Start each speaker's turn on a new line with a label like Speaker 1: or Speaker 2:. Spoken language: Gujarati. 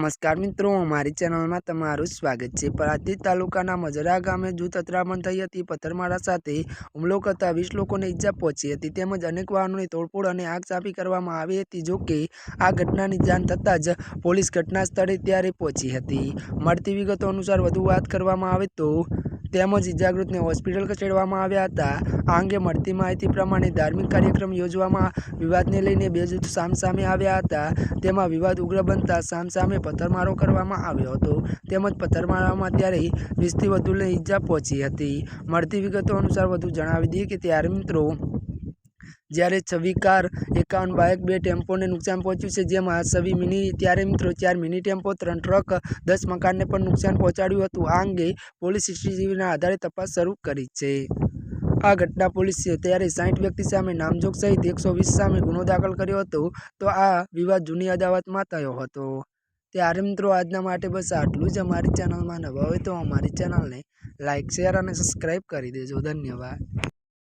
Speaker 1: નમસ્કાર મિત્રો, અમારી ચેનલમાં તમારું સ્વાગત છે। પ્રાંતિજ તાલુકાના મજરા ગામે જૂથ અથડામણ થઈ હતી। પથ્થરમારા સાથે હુમલો કરતા 20 લોકોને ઈજા પહોંચી હતી તેમજ અનેક વાહનોની તોડફોડ અને આગ ચાંપી કરવામાં આવી હતી। જો કે આ ઘટનાની જાણ થતાં જ પોલીસ ઘટના સ્થળે ત્યારે પહોંચી હતી। મળતી વિગતો અનુસાર વધુ વાત કરવામાં આવે તો તેમજ ઈજાગ્રસ્તને હોસ્પિટલ ખસેડવામાં આવ્યા હતા। આ અંગે મળતી માહિતી પ્રમાણે ધાર્મિક કાર્યક્રમ યોજવામાં વિવાદને લઈને બે જૂથ સામસામે આવ્યા હતા। તેમાં વિવાદ ઉગ્ર બનતા સામસામે પથ્થરમારો કરવામાં આવ્યો હતો તેમજ પથ્થરમારામાં ત્યારે 20થી વધુને ઈજા પહોંચી હતી। મળતી વિગતો અનુસાર વધુ જણાવી દઈએ કે ત્યારે મિત્રો જ્યારે 26 કાર, 51 બાઇક, 2 ટેમ્પોને નુકસાન પહોંચ્યું છે, જેમાં 26 મિની ત્યારે મિત્રો 4 મિની ટેમ્પો, 3 ટ્રક, 10 મકાનને પણ નુકસાન પહોંચાડ્યું હતું। આ અંગે પોલીસ સીસીટીવીના આધારે તપાસ શરૂ કરી છે। આ ઘટના પોલીસે ત્યારે 60 વ્યક્તિ સામે નામજોગ સહિત 120 સામે ગુનો દાખલ કર્યો હતો। તો આ વિવાદ જૂની અદાવતમાં થયો હતો। ત્યારે મિત્રો આજના માટે બસ આટલું જ। અમારી ચેનલમાં નવા હોય તો અમારી ચેનલને લાઇક, શેર અને સબસ્ક્રાઈબ કરી દેજો। ધન્યવાદ।